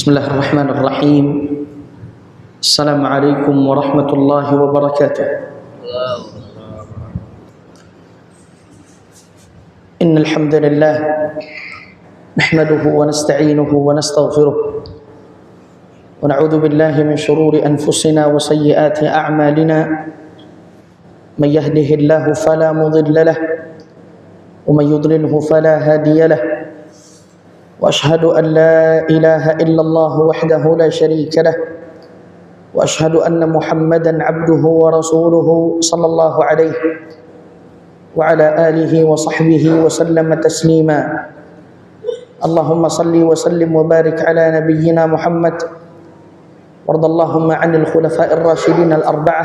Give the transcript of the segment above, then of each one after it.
Bismillahirrahmanirrahim. Assalamualaikum warahmatullahi wabarakatuh. Innal hamdalillah nahmaduhu wa nasta'inuhu wa nastaghfiruh wa na'udzu billahi min shururi anfusina wa sayyiati a'malina. May yahdihillahu fala mudilla lahu wa may yudlilhu fala hadiya lahu. وأشهد أن لا إله إلا الله وحده لا شريك له وأشهد أن محمدا عبده ورسوله صلى الله عليه وعلى آله وصحبه وسلم تسليما. اللهم صل وسلم وبارك على نبينا محمد وارض اللهم عن الخلفاء الراشدين الأربعة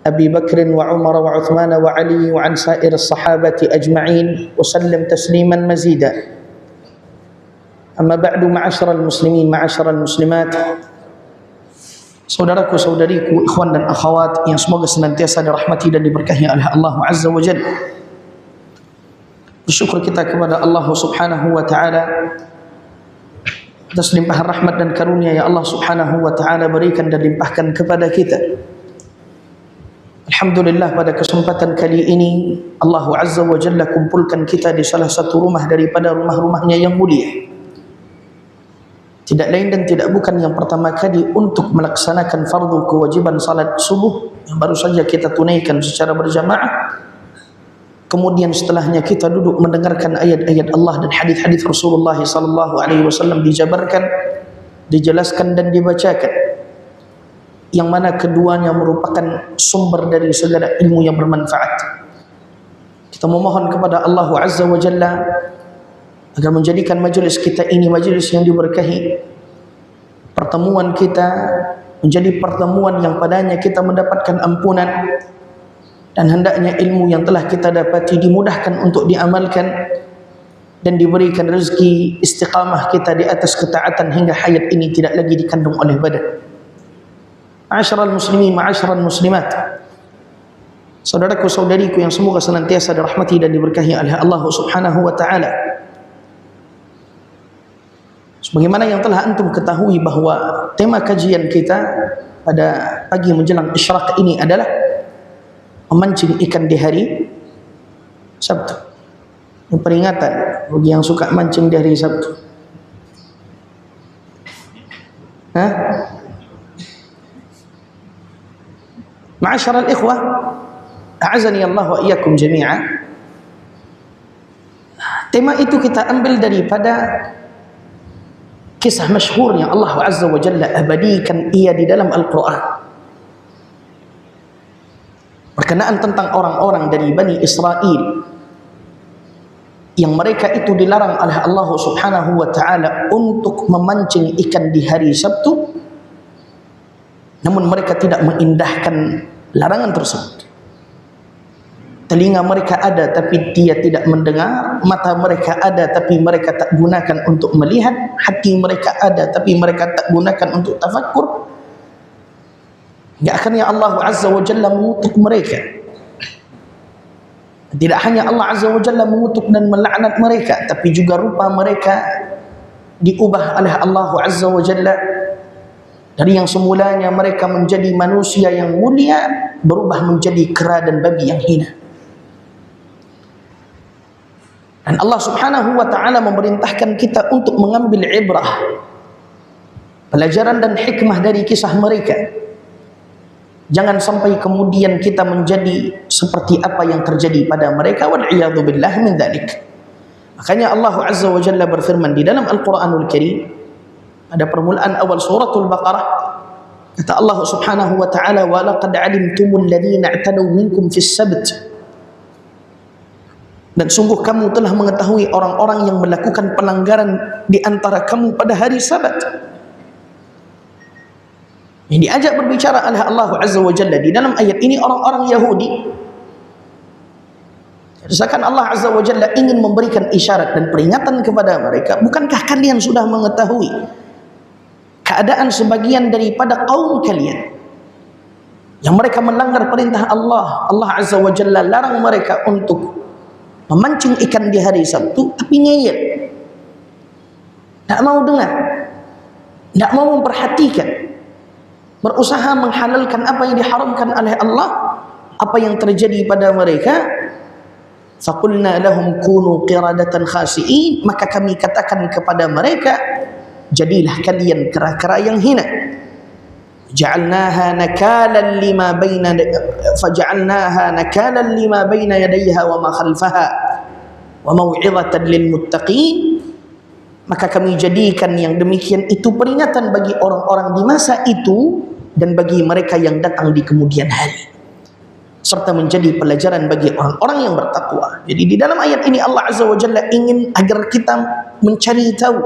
أبي بكر وعمر وعثمان وعلي وعن سائر الصحابة أجمعين وسلم تسليما مزيدا. Amma ba'du, ma'asyiral muslimin, ma'asyiral muslimat, saudaraku saudariku, ikhwan dan akhwat yang semoga senantiasa dirahmati dan diberkahi oleh Allah Azza wa Jalla. Bersyukur kita kepada Allah Subhanahu wa taala atas limpahan rahmat dan karunia yang Allah Subhanahu wa taala berikan dan limpahkan kepada kita. Alhamdulillah, pada kesempatan kali ini Allah Azza wa Jalla kumpulkan kita di salah satu rumah daripada rumah-rumahnya yang mulia. Tidak lain dan tidak bukan yang pertama kali untuk melaksanakan fardu kewajiban salat subuh yang baru saja kita tunaikan secara berjamaah. Kemudian setelahnya kita duduk mendengarkan ayat-ayat Allah dan hadis-hadis Rasulullah sallallahu alaihi wasallam dijabarkan, dijelaskan dan dibacakan, yang mana keduanya merupakan sumber dari segala ilmu yang bermanfaat. Kita memohon kepada Allah Azza wa Jalla agar menjadikan majelis kita ini majelis yang diberkahi, pertemuan kita menjadi pertemuan yang padanya kita mendapatkan ampunan, dan hendaknya ilmu yang telah kita dapati dimudahkan untuk diamalkan dan diberikan rezeki istiqamah kita di atas ketaatan hingga hayat ini tidak lagi dikandung oleh badan. Ma'asyiral muslimin, ma'asyiral muslimat, saudaraku saudariku yang semoga senantiasa dirahmati dan diberkahi oleh Allah Subhanahu wa taala. Sebagaimana yang telah antum ketahui bahwa tema kajian kita pada pagi menjelang isyraq ini adalah memancing ikan di hari Sabtu. Ini peringatan bagi yang suka mancing di hari Sabtu. Ma'asyiral ikhwah, a'azani Allah wa iyyakum jami'a. Tema itu kita ambil daripada kisah masyhur yang Allah Azza wa Jalla abadikan ia di dalam Al-Quran, berkenaan tentang orang-orang dari Bani Israel yang mereka itu dilarang oleh Allah Subhanahu wa taala untuk memancing ikan di hari Sabtu, namun mereka tidak mengindahkan larangan tersebut. Telinga mereka ada tapi dia tidak mendengar, mata mereka ada tapi mereka tak gunakan untuk melihat, hati mereka ada tapi mereka tak gunakan untuk tafakkur. Ya, akhirnya Allah Azza wa Jalla mengutuk mereka. Tidak hanya Allah Azza wa Jalla mengutuk dan melaknat mereka, tapi juga rupa mereka diubah oleh Allah Azza wa Jalla. Dari yang semulanya mereka menjadi manusia yang mulia, berubah menjadi kera dan babi yang hina. Dan Allah Subhanahu wa taala memerintahkan kita untuk mengambil ibrah, pelajaran dan hikmah dari kisah mereka. Jangan sampai kemudian kita menjadi seperti apa yang terjadi pada mereka, wal iyadu billah min dzalik. Makanya Allah Azza wa Jalla berfirman di dalam Al-Qur'anul Karim pada permulaan awal suratul Baqarah, kata Allah Subhanahu wa taala, wa laqad alimtumul ladzina i'tadaw minkum fis sabt. Dan sungguh kamu telah mengetahui orang-orang yang melakukan pelanggaran di antara kamu pada hari Sabat. Yang diajak berbicara oleh Allah Azza wa Jalla di dalam ayat ini orang-orang Yahudi. Seakan Allah Azza wa Jalla ingin memberikan isyarat dan peringatan kepada mereka, bukankah kalian sudah mengetahui keadaan sebagian daripada kaum kalian yang mereka melanggar perintah Allah. Allah Azza wa Jalla larang mereka untuk memancing ikan di hari Sabtu, tapi ngeyel, tak mau dengar. tidak mau memperhatikan, berusaha menghalalkan apa yang diharamkan oleh Allah. Apa yang terjadi pada mereka? Faqulna lahum kunu qiradatan khasi'in, maka kami katakan kepada mereka, jadilah kalian kera-kera yang hina. Ja'alnaha nakalan lima baina faja'alnaha nakalan lima baina yadayha wa ma khalfaha wa mau'izatan lil muttaqin. Maka kami jadikan yang demikian itu peringatan bagi orang-orang di masa itu dan bagi mereka yang datang di kemudian hari, serta menjadi pelajaran bagi orang-orang yang bertakwa. Jadi di dalam ayat ini Allah Azza wa Jalla ingin agar kita mencari tahu,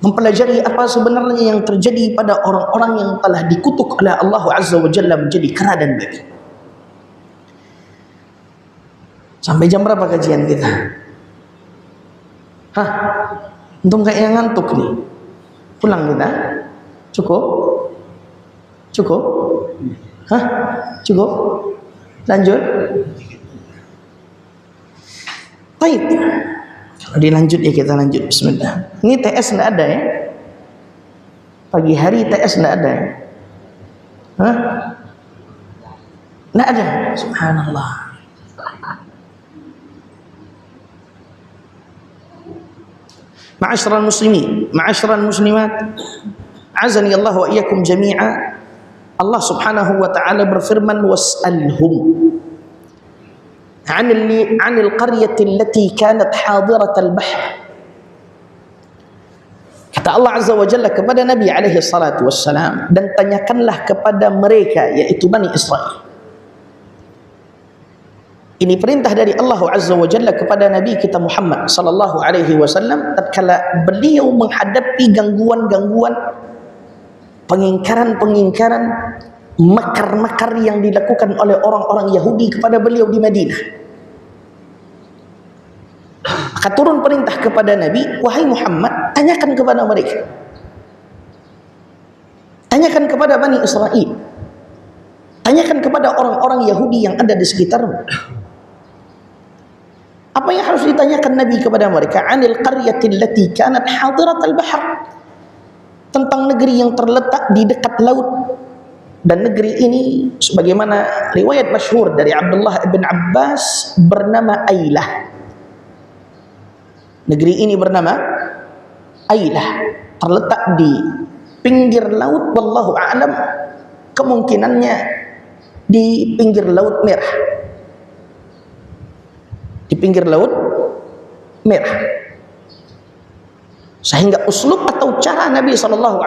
mempelajari apa sebenarnya yang terjadi pada orang-orang yang telah dikutuk oleh Allah Azza wa Jalla menjadi kera dan babi. Sampai jam berapa kajian kita? Hah? Untung kayaknya ngantuk nih. Pulang kita? Cukup? Cukup? Hah? Cukup? Lanjut? Baik. Kalau dilanjut ya kita lanjut. Bismillah. Ini TS enggak ada ya? Pagi hari TS enggak ada ya? Hah? Enggak ada. Subhanallah. Ma'asyiral muslimin, ma'asyiral muslimat, azani Allah wa iyyakum jami'a. Allah Subhanahu wa ta'ala berfirman, was'alhum 'anil qaryati allati kanat hadiratal bahr. Kata Allah Azza wa Jalla kepada Nabi alaihi salatu wassalam, dan tanyakanlah kepada mereka, yaitu Bani Israel. Ini perintah dari Allah Azza wa Jalla kepada Nabi kita Muhammad sallallahu alaihi wasallam tatkala beliau menghadapi gangguan-gangguan, pengingkaran-pengingkaran, makar-makar yang dilakukan oleh orang-orang Yahudi kepada beliau di Madinah. Maka turun perintah kepada Nabi, wahai Muhammad, tanyakan kepada mereka, tanyakan kepada Bani Israel, tanyakan kepada orang-orang Yahudi yang ada di sekitarmu. Apa yang harus ditanyakan Nabi kepada mereka? Anil qaryati allati kanat hadiratal bahr, tentang negeri yang terletak di dekat laut. Dan negeri ini sebagaimana riwayat masyhur dari Abdullah bin Abbas bernama Ailah. Negeri ini bernama Ailah, terletak di pinggir laut, wallahu a'lam, kemungkinannya di pinggir Laut Merah. Di pinggir Laut Merah. Sehingga uslub atau cara Nabi SAW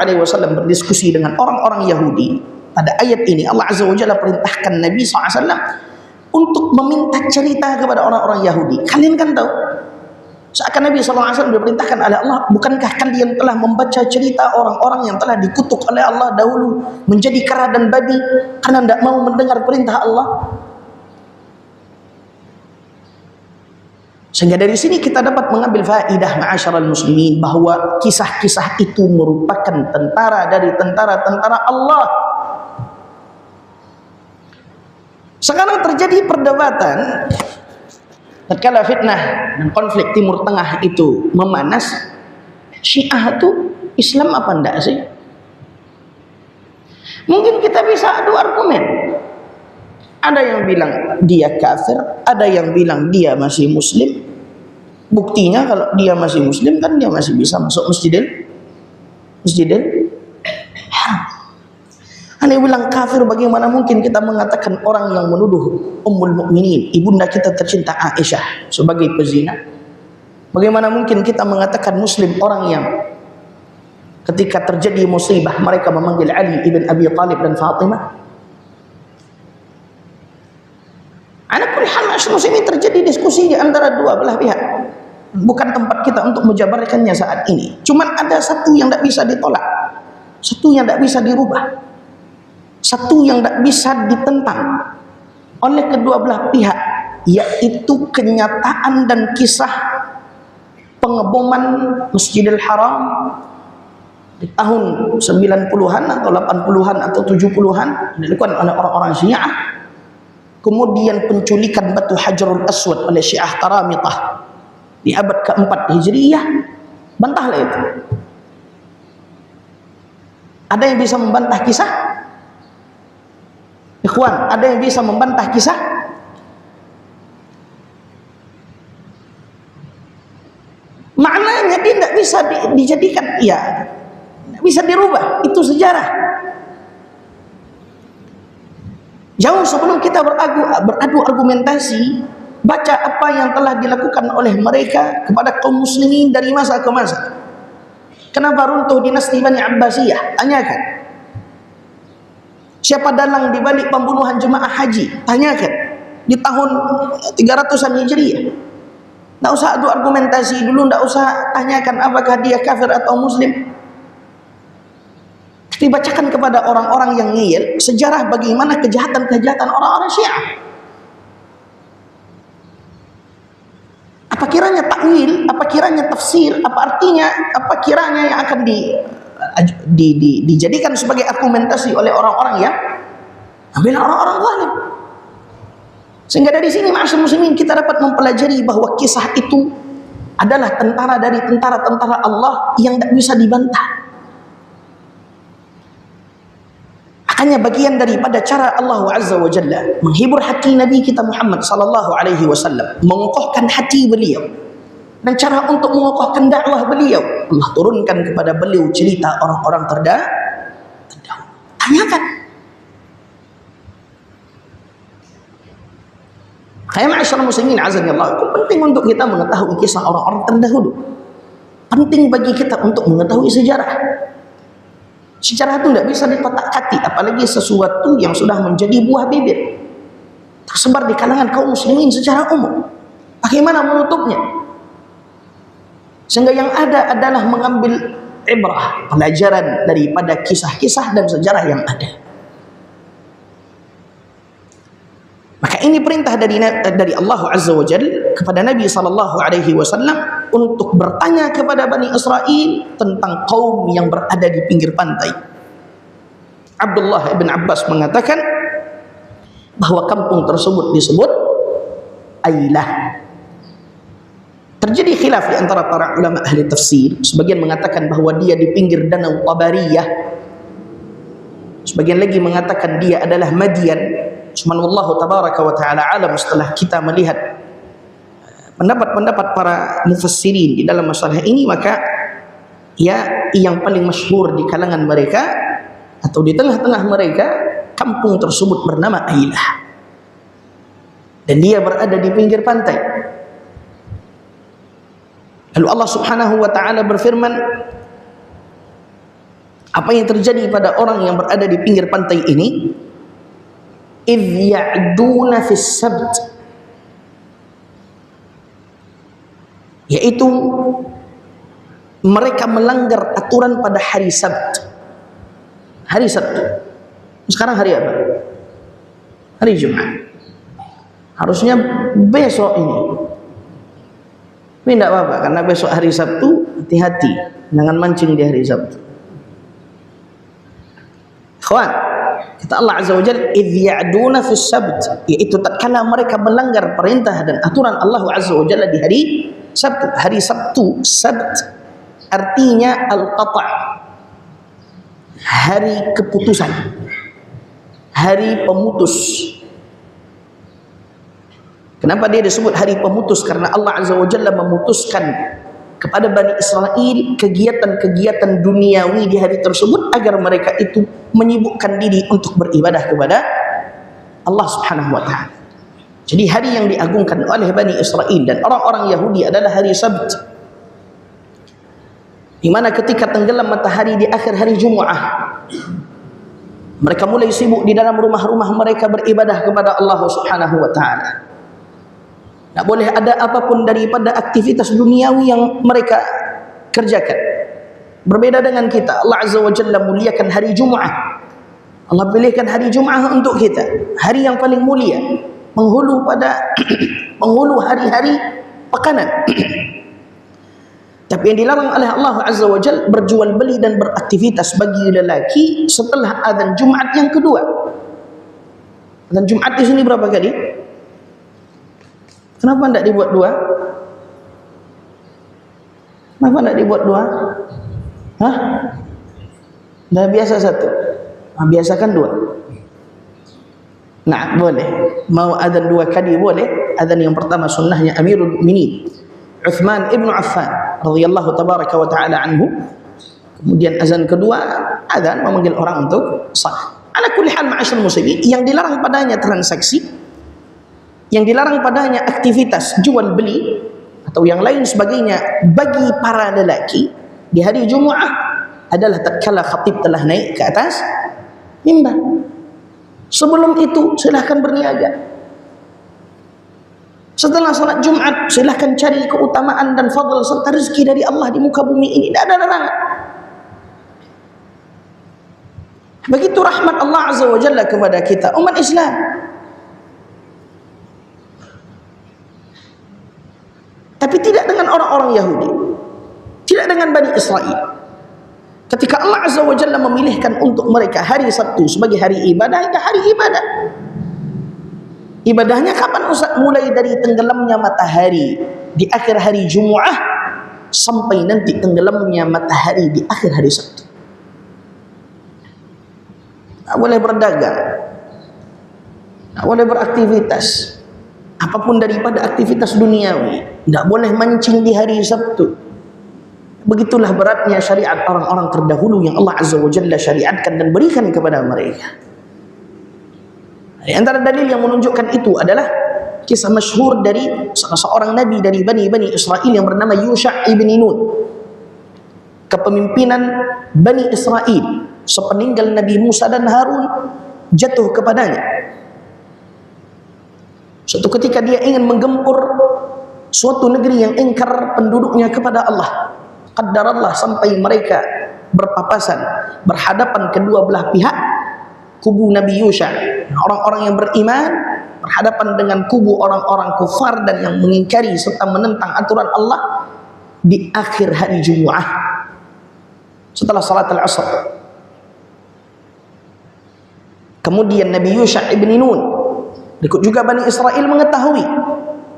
berdiskusi dengan orang-orang Yahudi pada ayat ini, Allah Azza wa Jalla perintahkan Nabi SAW untuk meminta cerita kepada orang-orang Yahudi. Kalian kan tahu, seakan Nabi SAW diperintahkan oleh Allah, bukankah kalian telah membaca cerita orang-orang yang telah dikutuk oleh Allah dahulu menjadi kera dan babi karena tidak mau mendengar perintah Allah? Sehingga dari sini kita dapat mengambil faedah, ma'asyiral muslimin, bahwa kisah-kisah itu merupakan tentara dari tentara-tentara Allah. Sekarang terjadi perdebatan tatkala fitnah dan konflik Timur Tengah itu memanas. Syiah itu Islam apa enggak sih? Mungkin kita bisa adu argumen. Ada yang bilang dia kafir, ada yang bilang dia masih muslim. Buktinya kalau dia masih muslim kan dia masih bisa masuk Masjidil Haram. Anda bilang kafir, bagaimana mungkin kita mengatakan orang yang menuduh Ummul Mukminin, ibunda kita tercinta Aisyah, sebagai pezina? Bagaimana mungkin kita mengatakan muslim orang yang ketika terjadi musibah mereka memanggil Ali ibn Abi Thalib dan Fatimah? Ala kulli hal, muslimin, terjadi diskusi di antara dua belah pihak. Bukan tempat kita untuk menjabarkannya saat ini. Cuman ada satu yang tidak bisa ditolak, satu yang tidak bisa dirubah, satu yang tidak bisa ditentang oleh kedua belah pihak, yaitu kenyataan dan kisah pengeboman Masjidil Haram di tahun 90-an atau 80-an atau 70-an dilakukan oleh orang-orang Syiah. Kemudian penculikan batu Hajarul Aswad oleh Syiah Qaramitah di abad keempat Hijriyah, bantahlah itu. Ada yang bisa membantah kisah? Ikhwan, ada yang bisa membantah kisah? Maknanya dia tidak bisa dijadikan, ya, tidak bisa dirubah. Itu sejarah. Jauh sebelum kita beradu argumentasi, baca apa yang telah dilakukan oleh mereka kepada kaum muslimin dari masa ke masa. Kenapa runtuh dinasti Bani Abbasiyah? Tanyakan. Siapa dalang di balik pembunuhan jemaah haji? Tanyakan. Di tahun 300-an Hijriah. Tidak usah adu argumentasi dulu, tidak usah tanyakan apakah dia kafir atau muslim. Tapi bacakan kepada orang-orang yang ngeyel sejarah bagaimana kejahatan-kejahatan orang-orang Syiah. Apa kiranya takwil, apa kiranya tafsir, apa artinya, apa kiranya yang akan dijadikan sebagai argumentasi oleh orang-orang yang membela orang-orang zalim. Sehingga dari sini ma'asyiral muslimin kita dapat mempelajari bahwa kisah itu adalah tentara dari tentara-tentara Allah yang tidak bisa dibantah. Hanya bagian daripada cara Allah Azza wa Jalla menghibur hati Nabi kita Muhammad sallallahu alaihi wasallam, mengokohkan hati beliau. Dan cara untuk mengokohkan dakwah beliau, Allah turunkan kepada beliau cerita orang-orang terdahulu. Tanyakan. Kayak ma'asyiral muslimin azanillah, itu penting untuk kita mengetahui kisah orang-orang terdahulu. Penting bagi kita untuk mengetahui sejarah. Sejarah itu tidak bisa dikotak-kati, apalagi sesuatu yang sudah menjadi buah bibir tersebar di kalangan kaum muslimin secara umum. Bagaimana menutupnya? Sehingga yang ada adalah mengambil ibrah, pelajaran daripada kisah-kisah dan sejarah yang ada. Maka ini perintah dari Allah Azza wa Jalla kepada Nabi sallallahu alaihi wasallam untuk bertanya kepada Bani Israel tentang kaum yang berada di pinggir pantai. Abdullah ibn Abbas mengatakan bahwa kampung tersebut disebut Ailah. Terjadi khilaf di antara para ulama ahli tafsir. Sebagian mengatakan bahwa dia di pinggir danau Tabariyah. Sebagian lagi mengatakan dia adalah Madian. Cuman wallahu tabaraka wa ta'ala alam, setelah kita melihat pendapat-pendapat para mufassirin di dalam masalah ini, maka ya yang paling masyhur di kalangan mereka atau di tengah-tengah mereka, kampung tersebut bernama Ailah. Dan dia berada di pinggir pantai. Lalu Allah Subhanahu wa ta'ala berfirman, apa yang terjadi pada orang yang berada di pinggir pantai ini? إذ يعدون في السبت, yaitu mereka melanggar aturan pada hari Sabt. Hari Sabtu. Sekarang hari apa? Hari Jumat. Harusnya besok ini. Tapi tidak apa-apa, karena besok hari Sabtu, hati-hati jangan mancing di hari Sabtu. Kawan, kata Allah Azza wa Jalla, idh ya'duna fis sabt, yaitu tatkala mereka melanggar perintah dan aturan Allah Azza wa Jalla di hari Sabtu. Hari Sabtu, Sabt artinya al-qata', hari keputusan, hari pemutus. Kenapa dia disebut hari pemutus? Karena Allah Azza wa Jalla memutuskan kepada Bani Israel kegiatan-kegiatan duniawi di hari tersebut agar mereka itu menyibukkan diri untuk beribadah kepada Allah Subhanahu wa ta'ala. Jadi hari yang diagungkan oleh Bani Israel dan orang-orang Yahudi adalah hari Sabt, di mana ketika tenggelam matahari di akhir hari Jumat, mereka mulai sibuk di dalam rumah-rumah mereka beribadah kepada Allah Subhanahu wa ta'ala. Tak boleh ada apapun daripada aktivitas duniawi yang mereka kerjakan. Berbeda dengan kita, Allah Azza wa Jalla muliakan hari Jumat. Allah pilihkan hari Jumat untuk kita, hari yang paling mulia, penghulu penghulu hari-hari pekanan. Tapi yang dilarang oleh Allah Azza wa Jalla berjual beli dan beraktivitas bagi lelaki setelah azan Jumat yang kedua. Azan Jumat di sini berapa kali? Kenapa tidak dibuat dua? Kenapa tidak dibuat dua? Hah? Dah biasa satu, biasakan dua. Nah, boleh. Mau adzan dua kali boleh. Adzan yang pertama sunnahnya Amirul Mukminin Uthman ibn Affan radhiyallahu tabaraka wa taala anhu. Kemudian azan kedua, adzan memanggil orang untuk salat. Ala kulli hal ma'asyiral muslimin, yang dilarang padanya transaksi, yang dilarang padanya aktivitas jual beli atau yang lain sebagainya bagi para lelaki di hari Jumaat adalah tatkala khatib telah naik ke atas mimbar. Sebelum itu silahkan berniaga. Setelah salat Jumat silahkan cari keutamaan dan fadl serta rezeki dari Allah di muka bumi ini. Tidak ada larangan. Begitu rahmat Allah Azza wa Jalla kepada kita umat Islam. Tapi tidak dengan orang-orang Yahudi, tidak dengan Bani Israel. Ketika Allah Azza wa Jalla memilihkan untuk mereka hari Sabtu sebagai hari ibadah, ya hari ibadah. Ibadahnya kapan Ustaz? Mulai dari tenggelamnya matahari di akhir hari Jumaah sampai nanti tenggelamnya matahari di akhir hari Sabtu. Tak boleh berdagang, tak boleh beraktivitas apapun daripada aktivitas duniawi. Tak boleh mancing di hari Sabtu. Begitulah beratnya syariat orang-orang terdahulu yang Allah Azza wa Jalla syariatkan dan berikan kepada mereka. Di antara dalil yang menunjukkan itu adalah kisah masyhur dari salah seorang nabi dari Bani Israel yang bernama Yusha' ibn Nun. Kepemimpinan Bani Israel sepeninggal Nabi Musa dan Harun jatuh kepadanya. Suatu ketika dia ingin menggempur suatu negeri yang ingkar penduduknya kepada Allah. Qaddarallah sampai mereka berpapasan, berhadapan kedua belah pihak, kubu Nabi Yusha, orang-orang yang beriman berhadapan dengan kubu orang-orang kufar dan yang mengingkari serta menentang aturan Allah di akhir hari Jumaah setelah salat al-asr. Kemudian Nabi Yusha' ibn Nun, berikut juga Bani Israel mengetahui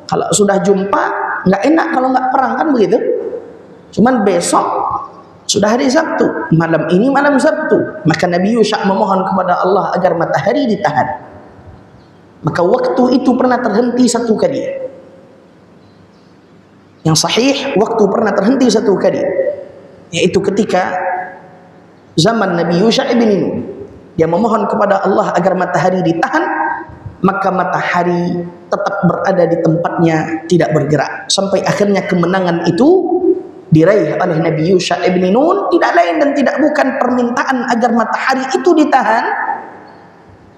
kalau sudah jumpa nggak enak kalau nggak perang, kan begitu. Cuman besok sudah hari Sabtu, malam ini malam Sabtu, maka Nabi Yusha' memohon kepada Allah agar matahari ditahan. Maka waktu itu pernah terhenti satu kali. Yang sahih, waktu pernah terhenti satu kali, yaitu ketika zaman Nabi Yusha' ibn Nun. Dia memohon kepada Allah agar matahari ditahan, maka matahari tetap berada di tempatnya, tidak bergerak, sampai akhirnya kemenangan itu diraih oleh Nabi Yusha' ibn Nun. Tidak lain dan tidak bukan permintaan agar matahari itu ditahan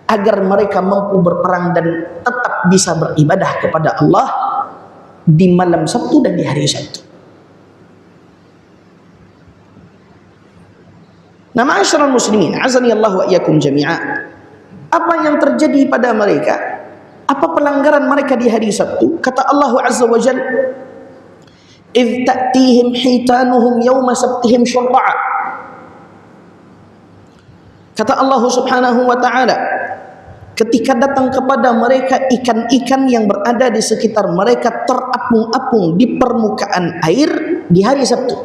agar mereka mampu berperang dan tetap bisa beribadah kepada Allah di malam Sabtu dan di hari Sabtu. Nah, ma'asyiral muslimin, azani Allah wa iyyakum jami'a. Apa yang terjadi pada mereka? Apa pelanggaran mereka di hari Sabtu? Kata Allah Azza wa Jalla, إذ تأتيهم حيتانهم يوم سبتهم شرعا. Kata Allah Subhanahu wa taala, ketika datang kepada mereka ikan-ikan yang berada di sekitar mereka terapung-apung di permukaan air di hari Sabtu.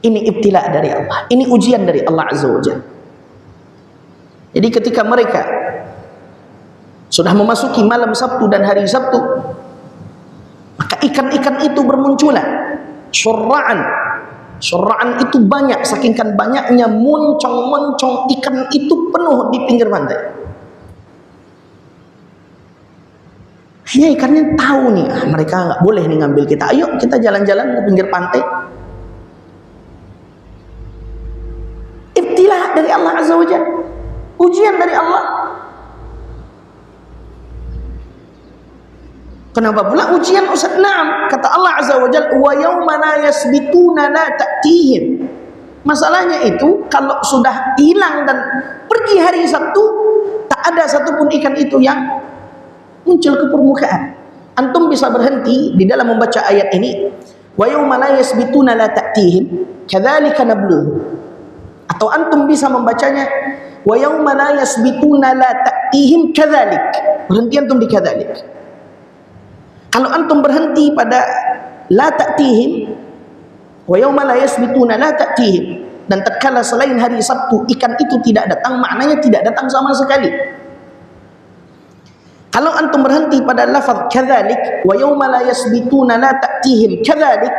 Ini ibtila dari Allah, ini ujian dari Allah Azza wa Jalla. Jadi ketika mereka sudah memasuki malam Sabtu dan hari Sabtu, maka ikan-ikan itu bermunculan. Syurra'an. Syurra'an itu banyak, sakingkan banyaknya moncong-moncong ikan itu penuh di pinggir pantai. Hanya ikannya tahu nih, mereka nggak boleh nih ngambil kita. Ayo kita jalan-jalan ke pinggir pantai. Ibtilah dari Allah Azza wa Jalla, ujian dari Allah. Kenapa pula ujian Ustaz? Naam, kata Allah Azza wa Jalla, wa yauma la yasbituna la ta'tihim. Masalahnya itu kalau sudah hilang dan pergi hari Sabtu, tak ada satupun ikan itu yang muncul ke permukaan. Antum bisa berhenti di dalam membaca ayat ini, wa yauma la yasbituna la ta'tihim kadzalika nabluhum. Atau antum bisa membacanya, wa yauma la yasbituna la ta'tihim kadzalik. Berhenti antum di kadzalik. Kalau antum berhenti pada la ta'tihim wa yauma la yasbituna la ta'tihim, dan tatkala selain hari Sabtu ikan itu tidak datang, maknanya tidak datang sama sekali. Kalau antum berhenti pada lafaz kadzalik, wa yauma la yasbituna la ta'tihim kadzalik,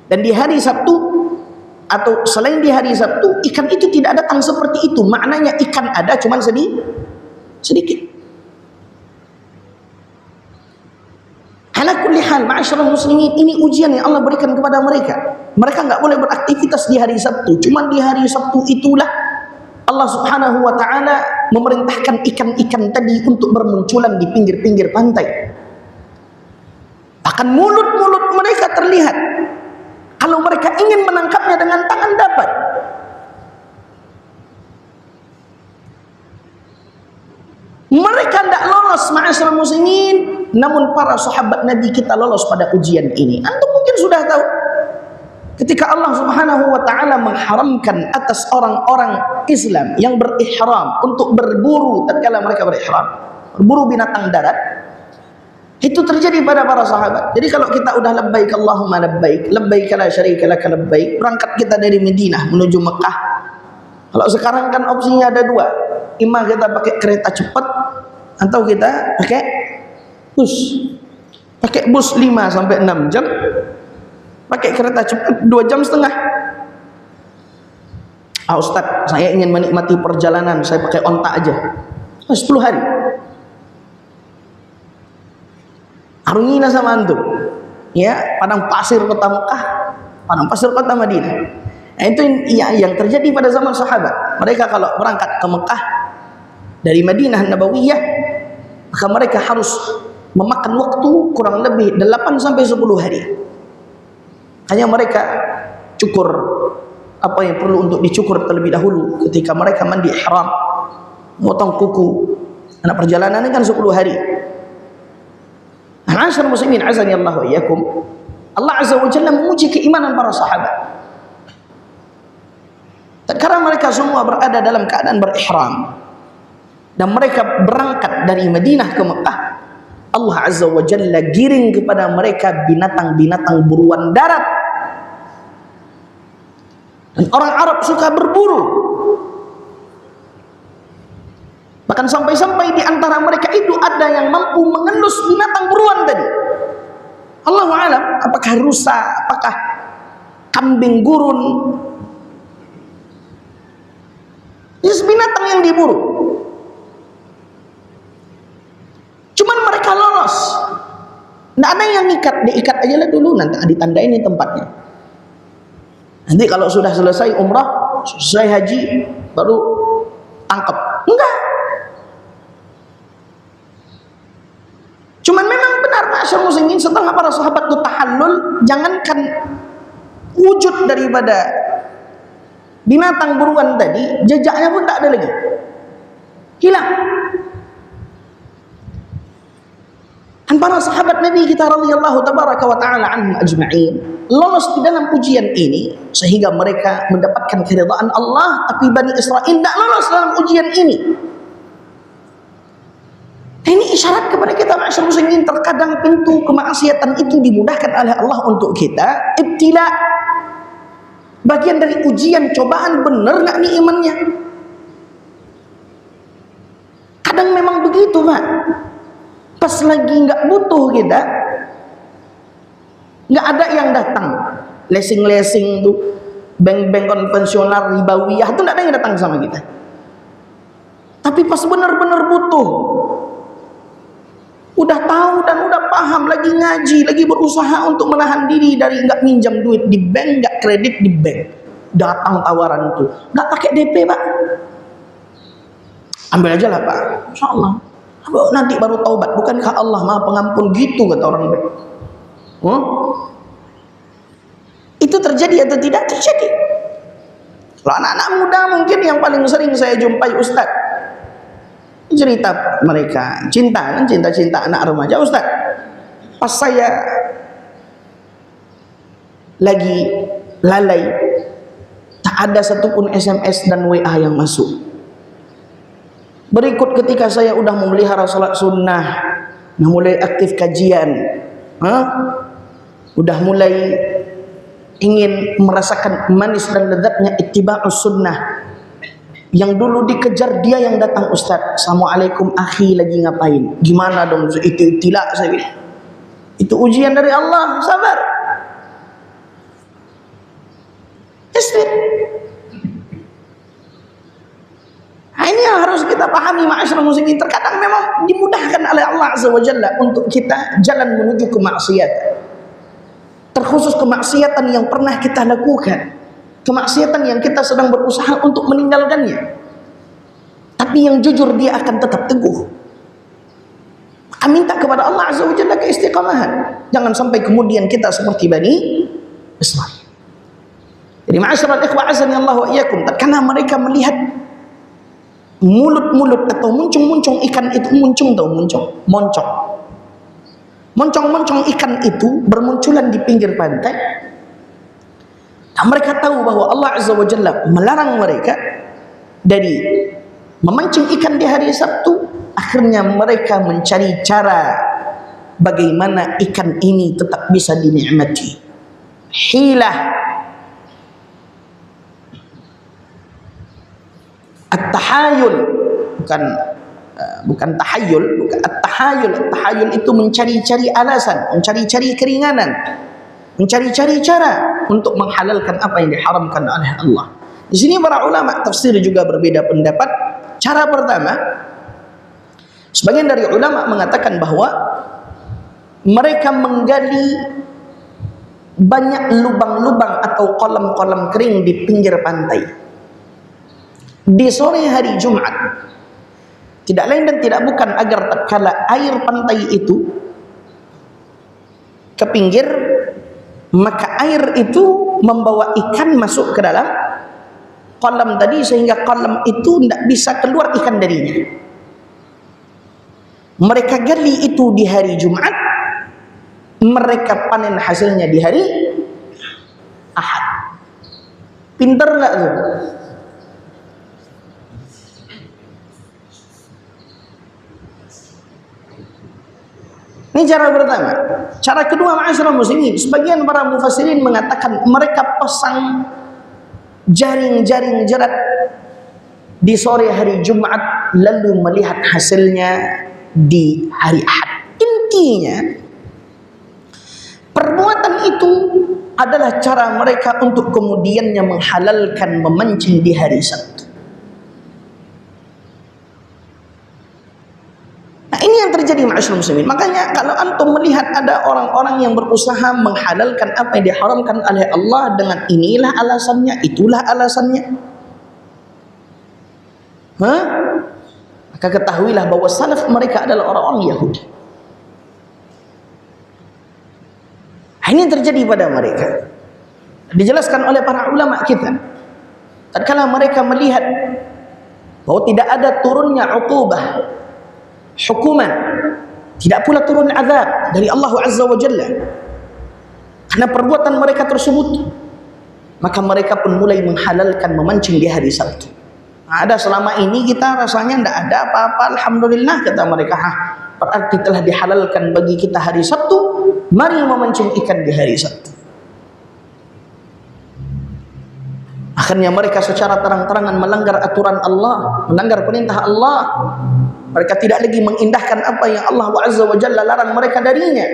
dan di hari Sabtu atau selain di hari Sabtu ikan itu tidak datang seperti itu, maknanya ikan ada cuman sedikit. Ala kulli hal, ma'asyiral muslimin, ini ujian yang Allah berikan kepada mereka. Mereka enggak boleh beraktivitas di hari Sabtu. Cuman di hari Sabtu itulah Allah Subhanahu wa taala memerintahkan ikan-ikan tadi untuk bermunculan di pinggir-pinggir pantai. Bahkan mulut-mulut mereka terlihat. Kalau mereka ingin menangkapnya dengan tangan dapat. Mereka tidak lolos, ma'asyiral muslimin, namun para sahabat Nabi kita lolos pada ujian ini. Antum mungkin sudah tahu, ketika Allah Subhanahu wa taala mengharamkan atas orang-orang Islam yang berihram untuk berburu tatkala mereka berihram, berburu binatang darat, itu terjadi pada para sahabat. Jadi kalau kita udah labbaik Allahumma labbaik, labbaik la syarika laka labbaik, berangkat kita dari Madinah menuju Mekah. Kalau sekarang kan opsinya ada dua, imma kita pakai kereta cepat atau kita pakai bus. Pakai bus 5 sampai 6 jam, pakai kereta cepat 2 jam setengah. Ustaz, saya ingin menikmati perjalanan, saya pakai onta aja. 10 hari. Arungilah sama antum. Ya, padang pasir kota Mekah, padang pasir kota Madinah. Nah, itu yang terjadi pada zaman sahabat. Mereka kalau berangkat ke Mekah dari Madinah Nabawiyah, maka mereka harus memakan waktu kurang lebih 8 sampai 10 hari. Hanya mereka cukur apa yang perlu untuk dicukur terlebih dahulu ketika mereka mandi ihram, potong kuku. Karena perjalanan ini kan 10 hari. Ma'asyiral muslimin azani Allah wa iyyakum, Allah Azza wa Jalla menguji keimanan para sahabat. Karena mereka semua berada dalam keadaan berihram dan mereka berangkat dari Madinah ke Mekah, Allah Azza wa Jalla giring kepada mereka binatang-binatang buruan darat. Dan orang Arab suka berburu. Bahkan sampai-sampai di antara mereka itu ada yang mampu mengendus binatang buruan tadi. Allahu a'lam, apakah rusa, apakah kambing gurun. Ini binatang yang diburu. Cuman mereka lolos. Tidak ada yang diikat aja lah dulu, nanti ditandai ini tempatnya. Nanti kalau sudah selesai umrah, selesai haji, baru tangkap. Enggak. Cuman memang benar ma'asyiral muslimin, setelah para sahabat itu tahallul, jangankan wujud daripada binatang buruan tadi, jejaknya pun tak ada lagi, hilang. Dan para sahabat Nabi kita radhiyallahu tabaraka wa ta'ala anhum ajma'in lolos di dalam ujian ini sehingga mereka mendapatkan keridhaan Allah. Tapi Bani Israil tidak lolos dalam ujian ini. Ini isyarat kepada kita ma'asyiral muslimin, terkadang pintu kemaksiatan itu dimudahkan oleh Allah untuk kita, ibtila, bagian dari ujian, cobaan. Benar nggak nih imannya? Kadang memang begitu, Pak. Pas lagi nggak butuh kita, nggak ada yang datang. Lesing-lesing tuh, bank-bank konvensional ribawiyah itu nggak ada yang datang sama kita. Tapi pas benar-benar butuh, udah tahu dan udah paham, lagi ngaji, lagi berusaha untuk menahan diri dari nggak minjam duit di bank, nggak kredit di bank, datang tawaran itu, nggak pakai DP, Pak, ambil aja lah, Pak, insya Allah nanti baru taubat. Bukankah Allah Maha Pengampun? Gitu kata orang baik. Itu terjadi atau tidak? Terjadi. Kalau anak-anak muda mungkin yang paling sering saya jumpai, Ustaz, cerita mereka cinta, kan, cinta-cinta anak remaja. Ustaz, pas saya lagi lalai, tak ada satupun SMS dan WA yang masuk. Berikut ketika saya udah memelihara salat sunnah, udah mulai aktif kajian, udah mulai ingin merasakan manis dan lezatnya ittiba'us sunnah. Yang dulu dikejar, dia yang datang, Ustaz, Assalamualaikum akhi, lagi ngapain? Gimana dong? Itu ibtila, saya bilang. Itu ujian dari Allah, sabar. Isbir. Nah, ini yang harus kita pahami, ma'asyiral muslimin. Terkadang memang dimudahkan oleh Allah Azza wa Jalla untuk kita jalan menuju kemaksiatan. Terkhusus kemaksiatan yang pernah kita lakukan, kemaksiatan yang kita sedang berusaha untuk meninggalkannya, tapi yang jujur dia akan tetap teguh. Maka minta kepada Allah Azza wa Jalla keistiqamahan. Jangan sampai kemudian kita seperti Bani Israil. Jadi ma'asyiral ikhwah azani Allah wa iyyakum, tatkala mereka melihat mulut-mulut atau muncung-muncung ikan itu, moncong ikan itu bermunculan di pinggir pantai. Nah, mereka tahu bahwa Allah Azza wa Jalla melarang mereka dari memancing ikan di hari Sabtu. Akhirnya mereka mencari cara bagaimana ikan ini tetap bisa dinikmati. Hilah, at-tahayul, bukan tahayul, bukan at-tahayul. At-tahayul itu mencari-cari alasan, mencari-cari keringanan, mencari-cari cara untuk menghalalkan apa yang diharamkan oleh Allah. Di sini para ulama tafsir juga berbeda pendapat. Cara pertama, sebagian dari ulama mengatakan bahwa mereka menggali banyak lubang-lubang atau kolam-kolam kering di pinggir pantai di sore hari Jumat. Tidak lain dan tidak bukan agar tatkala air pantai itu ke pinggir, maka air itu membawa ikan masuk ke dalam kolam tadi, sehingga kolam itu tidak bisa keluar ikan darinya. Mereka gali itu di hari Jumat, mereka panen hasilnya di hari Ahad. Pinter nggak tuh? Ini cara pertama. Cara kedua, ma'asyiral muslimin, sebagian para mufassirin mengatakan mereka pasang jaring-jaring jerat di sore hari Jumat, lalu melihat hasilnya di hari Ahad. Intinya, perbuatan itu adalah cara mereka untuk kemudiannya menghalalkan memancing di hari Sabtu. Nah, ini yang terjadi, ma'asyiral muslimin. Makanya kalau antum melihat ada orang-orang yang berusaha menghalalkan apa yang diharamkan oleh Allah dengan inilah alasannya, itulah alasannya, maka ketahuilah bahwa salaf mereka adalah orang-orang Yahudi. Nah, ini yang terjadi pada mereka. Dijelaskan oleh para ulama kita, tatkala mereka melihat bahwa tidak ada turunnya uqubah, hukuman, tidak pula turun azab dari Allah Azza wa Jalla karena perbuatan mereka tersebut, maka mereka pun mulai menghalalkan memancing di hari Sabtu. Ada selama ini kita rasanya tidak ada apa-apa, alhamdulillah, kata mereka. Berarti telah dihalalkan bagi kita hari Sabtu, mari memancing ikan di hari Sabtu. Akhirnya mereka secara terang-terangan melanggar aturan Allah, melanggar perintah Allah. Mereka tidak lagi mengindahkan apa yang Allah Azza wa Jalla larang mereka darinya.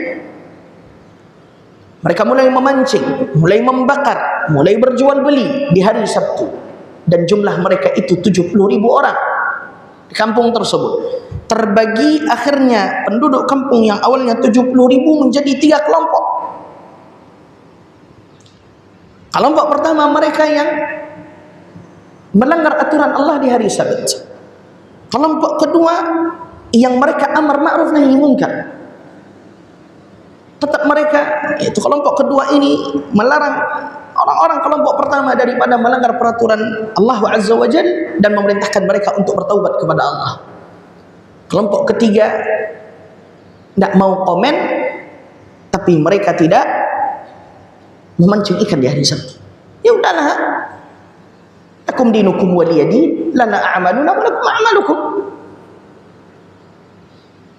Mereka mulai memancing, mulai membakar, mulai berjual beli di hari Sabtu. Dan jumlah mereka itu 70.000 orang di kampung tersebut. Terbagi akhirnya penduduk kampung yang awalnya 70.000 menjadi 3 kelompok. Kelompok pertama mereka yang melanggar aturan Allah di hari Sabat. Kelompok kedua yang mereka amar ma'ruf nahi munkar. Tetap mereka, yaitu kelompok kedua ini, melarang orang-orang kelompok pertama daripada melanggar peraturan Allah Azza wa Jalla dan memerintahkan mereka untuk bertaubat kepada Allah. Kelompok ketiga tidak mau komen, tapi mereka tidak memancing ikan di hari Sabtu. Ya udahlah, lakum dinukum waliyadin, lana a'maluna wa lakum a'malukum.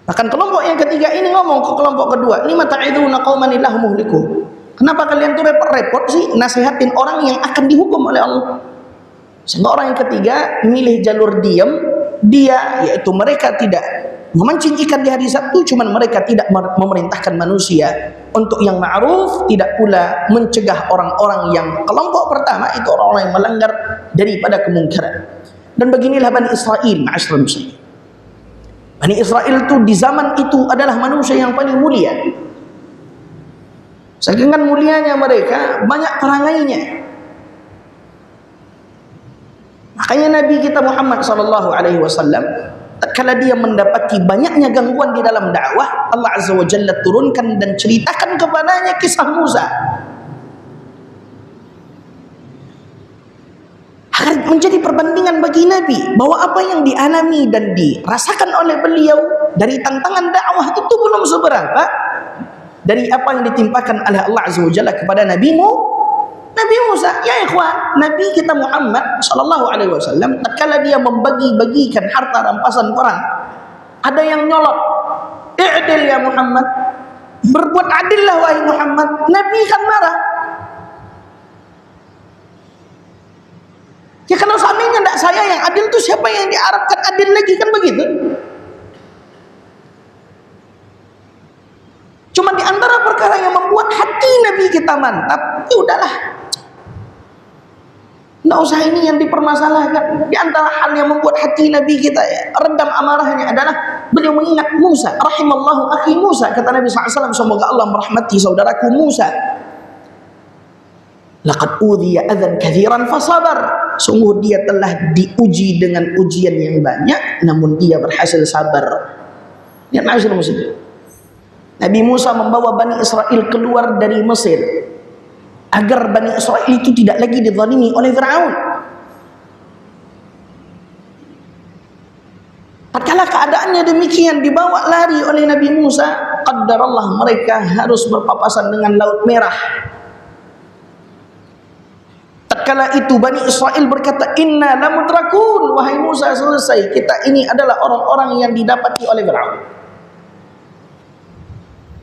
Bahkan kelompok yang ketiga ini ngomong ke kelompok kedua, ini mata'iduna qauman illahu muhliku. Kenapa kalian tuh repot-repot sih nasihatin orang yang akan dihukum oleh Allah? Sehingga orang yang ketiga milih jalur diam, dia yaitu mereka tidak memancing ikan di hari Sabtu, cuman mereka tidak memerintahkan manusia untuk yang ma'ruf, tidak pula mencegah orang-orang yang kelompok pertama itu orang-orang yang melanggar daripada kemungkaran. Dan beginilah Bani Israel, ma'asyiral muslimin. Bani Israel itu di zaman itu adalah manusia yang paling mulia. Saking mulianya mereka, banyak perangainya. Makanya Nabi kita Muhammad SAW, tatkala dia mendapati banyaknya gangguan di dalam dakwah, Allah Azza wa Jalla turunkan dan ceritakan kepadanya kisah Musa. Agar menjadi perbandingan bagi Nabi bahwa apa yang dialami dan dirasakan oleh beliau dari tantangan dakwah itu belum seberapa dari apa yang ditimpakan oleh Allah Azza wa Jalla kepada Nabi Musa. Ya ikhwan, Nabi kita Muhammad SAW tatkala dia membagi-bagikan harta rampasan perang, ada yang nyolot, i'dil ya Muhammad, berbuat adillah wahai Muhammad. Nabi kan marah. Ya kalau seandainya tidak saya yang adil, itu siapa yang diharapkan adil lagi, kan begitu? Cuma di antara perkara yang membuat hati Nabi kita mantap, ya udahlah, nggak usah ini yang dipermasalahkan. Di antara hal yang membuat hati Nabi kita ya redam amarahnya adalah beliau mengingat Musa. Rahimallahu akhi Musa, kata Nabi SAW, semoga Allah merahmati saudaraku Musa. Laqad udhiya adzan katsiran fasabar. Sungguh dia telah diuji dengan ujian yang banyak, namun dia berhasil sabar. Lihat ma'asyiral muslimin. Nabi Musa membawa Bani Israel keluar dari Mesir agar Bani Israel itu tidak lagi dizalimi oleh Fir'aun. Tatkala keadaannya demikian, dibawa lari oleh Nabi Musa, qaddarallah mereka harus berpapasan dengan Laut Merah. Tatkala itu Bani Israel berkata, inna lamudrakun, wahai Musa, selesai, kita ini adalah orang-orang yang didapati oleh Fir'aun.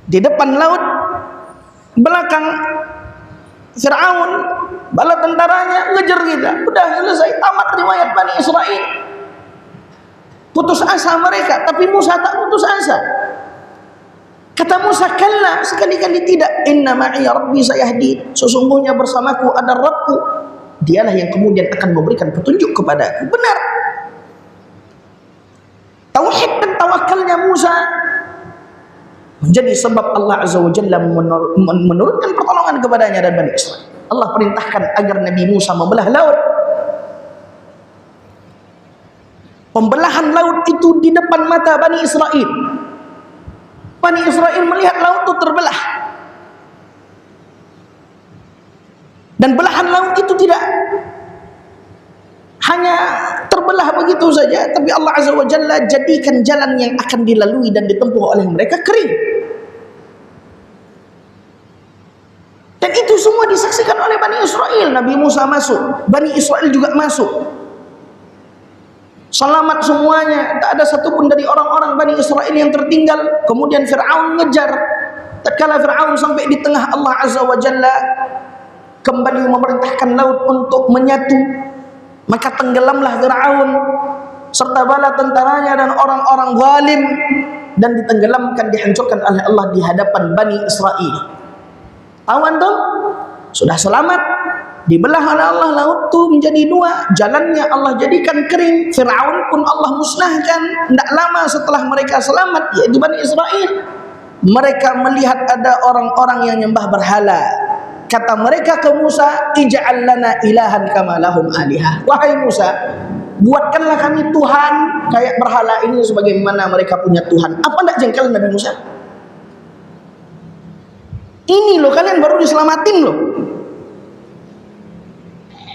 Di depan laut, belakang Fir'aun, bala tentaranya ngejar kita. Udah selesai, tamat riwayat Bani Israel. Putus asa mereka, tapi Musa tak putus asa. Kata Musa, kalla, sekali-kali tidak. Inna ma'i rabbi sayahdi, sesungguhnya bersamaku ada Rabbku, dialah yang kemudian akan memberikan petunjuk kepadaku. Benar. Tauhid dan tawakalnya Musa menjadi sebab Allah Azza wa Jalla menurunkan pertolongan kepadanya dan Bani Israel. Allah perintahkan agar Nabi Musa membelah laut. Pembelahan laut itu di depan mata Bani Israel. Bani Israel melihat laut itu terbelah. Dan belahan laut itu tidak hanya terbelah begitu saja, tapi Allah Azza wa Jalla jadikan jalan yang akan dilalui dan ditempuh oleh mereka kering. Dan itu semua disaksikan oleh Bani Israel. Nabi Musa masuk, Bani Israel juga masuk. Selamat semuanya, tak ada satupun dari orang-orang Bani Israel yang tertinggal. Kemudian Fir'aun ngejar. Tatkala Fir'aun sampai di tengah, Allah Azza wa Jalla kembali memerintahkan laut untuk menyatu. Maka tenggelamlah Fir'aun serta bala tentaranya dan orang-orang zalim, dan ditenggelamkan, dihancurkan oleh Allah di hadapan Bani Israel. Tahu antum? Sudah selamat, dibelah oleh Allah laut itu menjadi dua, jalannya Allah jadikan kering, Fir'aun pun Allah musnahkan. Tidak lama setelah mereka selamat, yaitu Bani Israel, mereka melihat ada orang-orang yang nyembah berhala. Kata mereka ke Musa, ij'al lana ilahan kama lahum alihah. Wahai Musa, buatkanlah kami Tuhan kayak berhala ini sebagaimana mereka punya Tuhan. Apa tidak jengkel Nabi Musa? Ini loh, kalian baru diselamatin loh.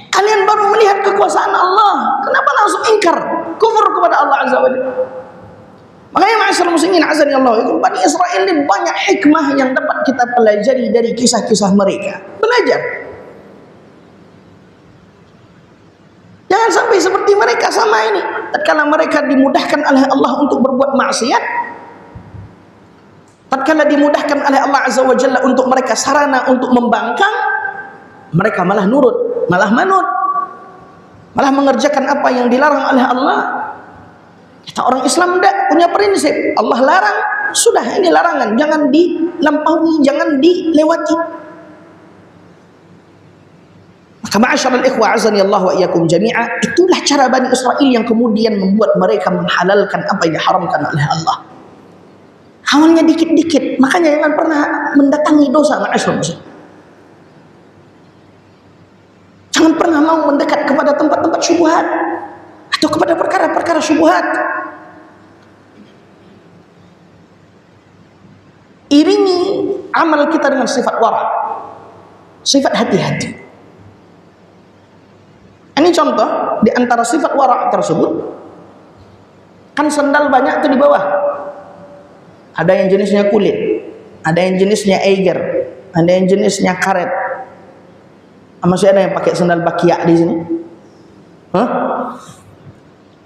Kalian baru melihat kekuasaan Allah, kenapa langsung ingkar, kufur kepada Allah Azza wa Jalla? Makanya ma'asyiral muslimin azani Allah, Bani Israel ini banyak hikmah yang dapat kita pelajari dari kisah-kisah mereka. Belajar. Jangan sampai seperti mereka sama ini. Tatkala mereka dimudahkan oleh Allah untuk berbuat maksiat, tatkala dimudahkan oleh Allah Azza wa Jalla untuk mereka sarana untuk membangkang, mereka malah nurut, malah manut, malah mengerjakan apa yang dilarang oleh Allah. Kita orang Islam tidak punya prinsip, Allah larang, sudah ini larangan, jangan dilampaui, jangan dilewati. Maka ma'asyiral ikhwah azani Allah wa iyyakum jami'a, itulah cara Bani Israel yang kemudian membuat mereka menghalalkan apa yang diharamkan oleh Allah. Awalnya dikit-dikit, makanya jangan pernah mendatangi dosa, ma'asyiral muslim. Jangan pernah mau mendekat kepada tempat-tempat syubhat atau kepada perkara-perkara syubhat. Iringi amal kita dengan sifat wara', sifat hati-hati. Ini contoh di antara sifat wara' tersebut. Kan sandal banyak tuh di bawah. Ada yang jenisnya kulit, ada yang jenisnya eiger, ada yang jenisnya karet. Masih ada yang pakai sandal bakiak di sini? Hah?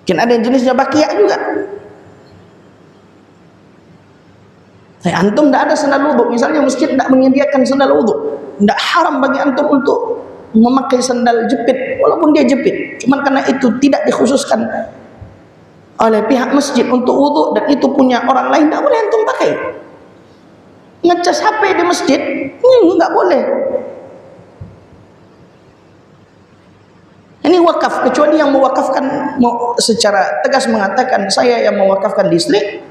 Mungkin ada yang jenisnya bakiak juga. Antum tidak ada sandal wudhu, misalnya masjid tidak menyediakan sandal wudhu, tidak haram bagi antum untuk memakai sandal jepit, walaupun dia jepit. Cuman karena itu tidak dikhususkan oleh pihak masjid untuk wudhu dan itu punya orang lain, tidak boleh antum pakai. Ngecas HP di masjid, nggak boleh. Ini wakaf, kecuali yang mewakafkan secara tegas mengatakan saya yang mewakafkan listrik,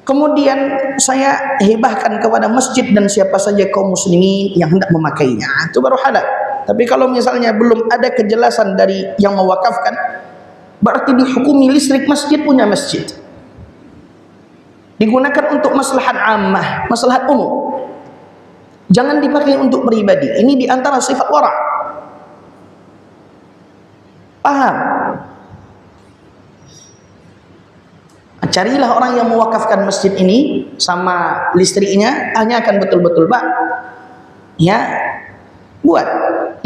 kemudian saya hibahkan kepada masjid dan siapa saja kaum muslimin yang hendak memakainya, itu baru halal. Tapi kalau misalnya belum ada kejelasan dari yang mewakafkan, berarti dihukumi listrik masjid punya masjid, digunakan untuk maslahat ammah, maslahat umum, jangan dipakai untuk pribadi. Ini diantara sifat wara'. Paham? Carilah orang yang mewakafkan masjid ini sama listriknya, hanya akan betul-betul Pak, ya buat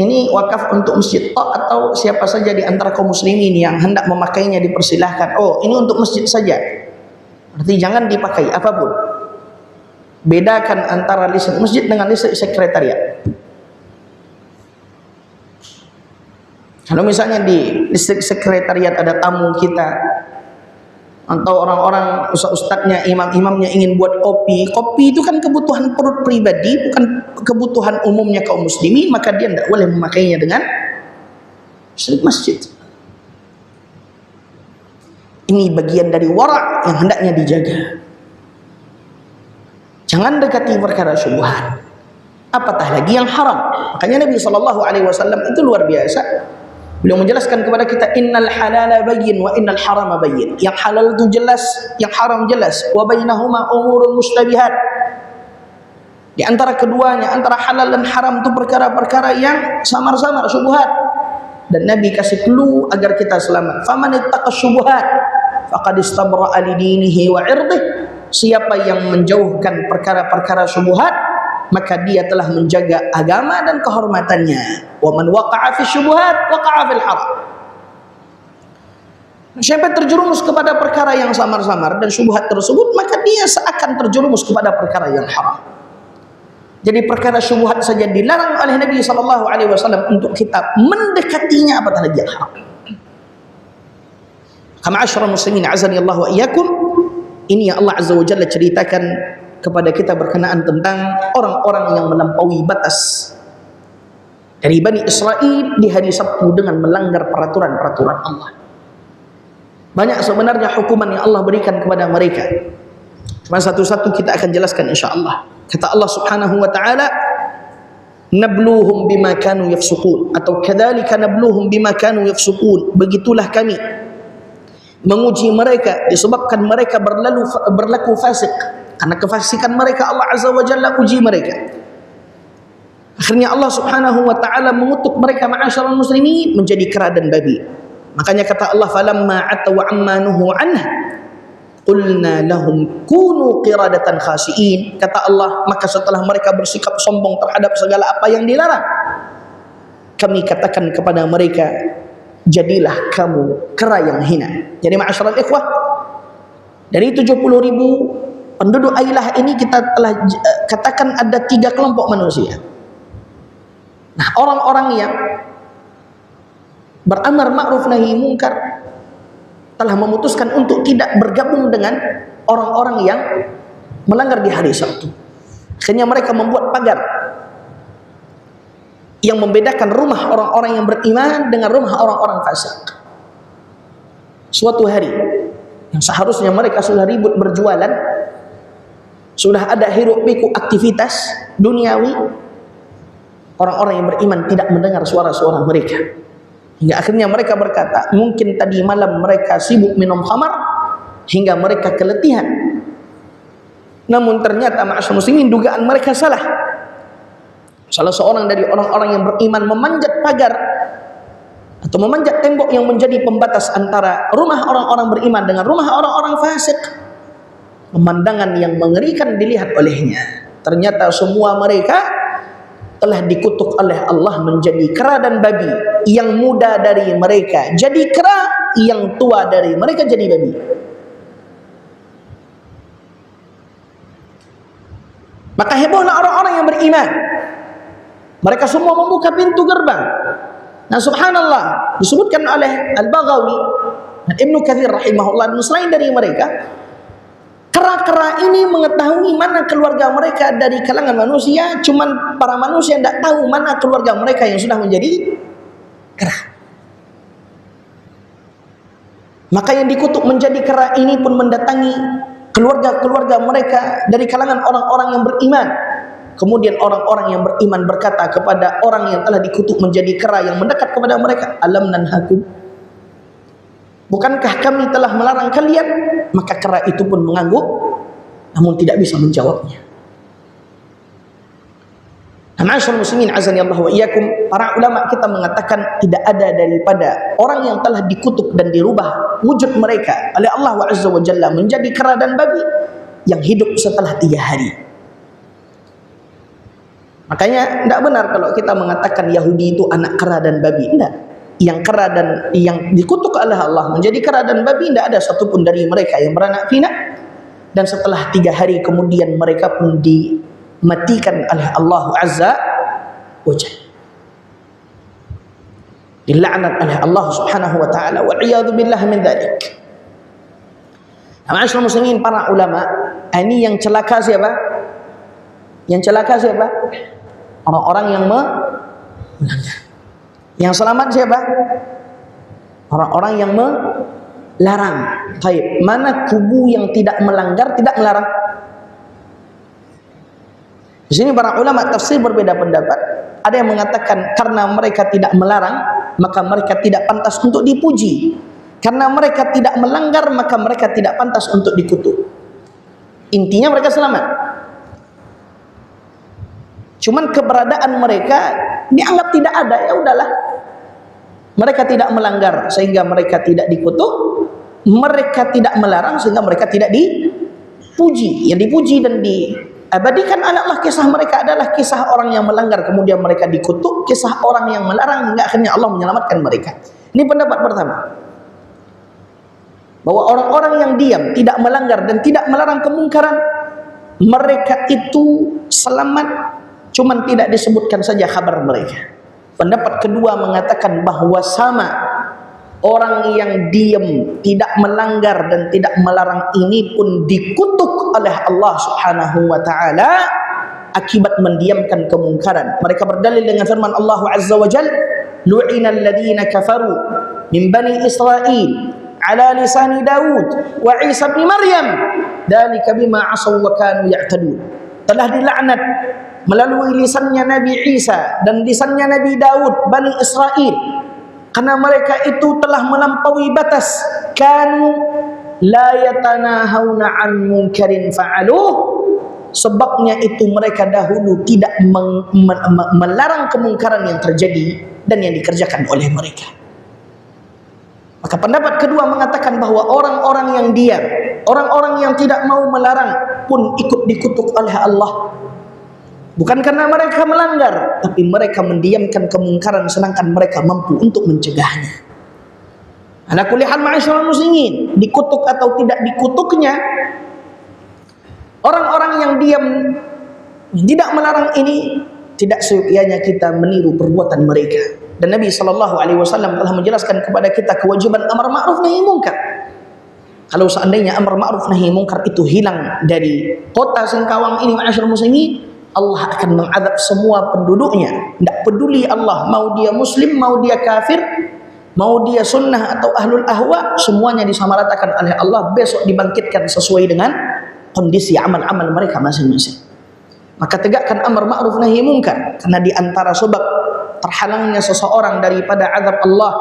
ini wakaf untuk masjid atau siapa saja di antara kaum muslimin yang hendak memakainya dipersilahkan. Oh, ini untuk masjid saja, berarti jangan dipakai apapun. Bedakan antara listrik masjid dengan listrik sekretariat. Kalau misalnya di listrik sekretariat ada tamu kita atau orang-orang ustaz-ustaznya, imam-imamnya ingin buat kopi, kopi itu kan kebutuhan perut pribadi, bukan kebutuhan umumnya kaum muslimin, maka dia tidak boleh memakainya dengan listrik masjid. Ini bagian dari wara' yang hendaknya dijaga. Jangan dekati perkara syubhat, apatah lagi yang haram. Makanya Nabi SAW itu luar biasa. Beliau menjelaskan kepada kita, innal halala bayyin wa innal harama bayyin. Yang halal itu jelas, yang haram jelas. Wa bainahuma umurun mustabihat. Di antara keduanya, antara halal dan haram itu perkara-perkara yang samar-samar, syubhat. Dan Nabi kasih clue agar kita selamat. Faman ittaqa syubhat faqad istabra'a li dinihi wa 'irdih. Siapa yang menjauhkan perkara-perkara syubhat, maka dia telah menjaga agama dan kehormatannya. Wa man waqa'a fi syubhat waqa'a fil haram. Siapa terjerumus kepada perkara yang samar-samar dan syubhat tersebut, maka dia seakan terjerumus kepada perkara yang haram. Jadi perkara syubhat saja dilarang oleh Nabi SAW untuk kita mendekatinya, apatah lagi yang haram. Kama ma'asyiral muslimin azani Allah wa iyyakum, ini yang Allah Azza wa Jalla ceritakan kepada kita berkenaan tentang orang-orang yang melampaui batas dari Bani Israel di hari Sabtu dengan melanggar peraturan-peraturan Allah. Banyak sebenarnya hukuman yang Allah berikan kepada mereka. Cuma satu-satu kita akan jelaskan insyaAllah. Kata Allah Subhanahu wa ta'ala, nabluhum bima kanu yafsukun, atau kadzalika nabluhum bima kanu yafsukun. Begitulah kami menguji mereka disebabkan mereka berlaku fasik. Karena kefasikan mereka, Allah Azza wa Jalla uji mereka. Akhirnya Allah Subhanahu wa ta'ala mengutuk mereka, ma'asyiral muslimin, menjadi kera dan babi. Makanya kata Allah, falamma ataw amma nuhu anhu qulna lahum kunu qiradatan khasiin. Kata Allah, maka setelah mereka bersikap sombong terhadap segala apa yang dilarang, kami katakan kepada mereka, jadilah kamu kera yang hina. Jadi ma'asyiral ikhwah, dari 70.000 penduduk Ailah ini kita telah katakan ada 3 kelompok manusia. Nah, orang-orang yang beramar ma'ruf nahi munkar telah memutuskan untuk tidak bergabung dengan orang-orang yang melanggar di hari Sabtu. Akhirnya mereka membuat pagar yang membedakan rumah orang-orang yang beriman dengan rumah orang-orang fasik. Suatu hari yang seharusnya mereka sudah ribut berjualan, sudah ada hiruk pikuk aktivitas duniawi, orang-orang yang beriman tidak mendengar suara-suara mereka. Hingga akhirnya mereka berkata, mungkin tadi malam mereka sibuk minum khamar hingga mereka keletihan. Namun ternyata ma'asyar muslimin, dugaan mereka salah. Salah seorang dari orang-orang yang beriman memanjat pagar atau memanjat tembok yang menjadi pembatas antara rumah orang-orang beriman dengan rumah orang-orang fasik. Pemandangan yang mengerikan dilihat olehnya. Ternyata semua mereka telah dikutuk oleh Allah menjadi kera dan babi. Yang muda dari mereka jadi kera, yang tua dari mereka jadi babi. Maka hebohlah orang-orang yang beriman. Mereka semua membuka pintu gerbang. Nah, subhanallah, disebutkan oleh Al-Baghawi dan Ibnu Katsir rahimahullah, dan selain dari mereka, kera-kera ini mengetahui mana keluarga mereka dari kalangan manusia, cuman para manusia tidak tahu mana keluarga mereka yang sudah menjadi kera. Maka yang dikutuk menjadi kera ini pun mendatangi keluarga-keluarga mereka dari kalangan orang-orang yang beriman. Kemudian orang-orang yang beriman berkata kepada orang yang telah dikutuk menjadi kera yang mendekat kepada mereka, alam nanhakum, bukankah kami telah melarang kalian? Maka kera itu pun mengangguk, namun tidak bisa menjawabnya. Ma'asyarul muslimin azani Allah wa iyyakum, para ulama kita mengatakan tidak ada daripada orang yang telah dikutuk dan dirubah wujud mereka oleh Allah Azza wa Jalla menjadi kera dan babi yang hidup setelah 3 hari. Makanya tidak benar kalau kita mengatakan Yahudi itu anak kera dan babi. Tidak. Yang kera dan yang dikutuk oleh Allah menjadi kera dan babi, tidak ada satupun dari mereka yang beranak pinak. Dan setelah 3 hari kemudian mereka pun dimatikan oleh Allah Azza wa Jalla. Dilaknat oleh Allah Subhanahu wa taala, wa iyadzu billah min dzalik. Ma'asyiral muslimin, para ulama, ini yang celaka siapa? Yang celaka siapa? Orang-orang yang melanggar. Yang selamat siapa? Orang-orang yang melarang. Baik, mana kubu yang tidak melanggar, tidak melarang? Di sini para ulama tafsir berbeda pendapat. Ada yang mengatakan karena mereka tidak melarang, maka mereka tidak pantas untuk dipuji. Karena mereka tidak melanggar, maka mereka tidak pantas untuk dikutuk. Intinya mereka selamat. Cuman keberadaan mereka dianggap tidak ada, ya udahlah. Mereka tidak melanggar sehingga mereka tidak dikutuk, mereka tidak melarang sehingga mereka tidak dipuji. Yang dipuji dan diabadikan adalah kisah mereka adalah kisah orang yang melanggar kemudian mereka dikutuk, kisah orang yang melarang hingga akhirnya Allah menyelamatkan mereka. Ini pendapat pertama, bahwa orang-orang yang diam, tidak melanggar dan tidak melarang kemungkaran, mereka itu selamat. Cuman tidak disebutkan saja kabar mereka. Pendapat kedua mengatakan bahwa sama orang yang diam, tidak melanggar dan tidak melarang ini pun dikutuk oleh Allah Subhanahu wa taala akibat mendiamkan kemungkaran. Mereka berdalil dengan firman Allah Azza wa Jalla, lu'inal ladzina kafaru min bani Israil ala lisani Daud wa Isa bin Maryam dzalika bima asaw wa kanu ya'tadun. Telah dilaknat melalui lisannya Nabi Isa dan lisannya Nabi Daud, Bani Israel, karena mereka itu telah melampaui batas. Kanu la yatanahawna an munkarin fa'aluh, sebabnya itu mereka dahulu tidak melarang kemungkaran yang terjadi dan yang dikerjakan oleh mereka. Maka pendapat kedua mengatakan bahwa orang-orang yang diam, orang-orang yang tidak mau melarang pun ikut dikutuk oleh Allah. Bukan karena mereka melanggar, tapi mereka mendiamkan kemungkaran sedangkan mereka mampu untuk mencegahnya. Ala kulli hal ma'asyiral muslimin, dikutuk atau tidak dikutuknya Orang-orang yang diam tidak melarang ini, tidak seukianya kita meniru perbuatan mereka. Dan Nabi SAW telah menjelaskan kepada kita kewajiban amar ma'ruf nahi mungkar. Kalau seandainya amar ma'ruf nahi mungkar itu hilang dari kota Singkawang ini, ma'asyarul muslimin, Allah akan mengadab semua penduduknya. Tidak peduli Allah, mau dia muslim, mau dia kafir, mau dia sunnah atau ahlul ahwa, semuanya disamaratakan oleh Allah, besok dibangkitkan sesuai dengan kondisi amal-amal mereka masing-masing. Maka tegakkan amar ma'ruf nahi mungkar, karena di antara sebab terhalangnya seseorang daripada azab Allah,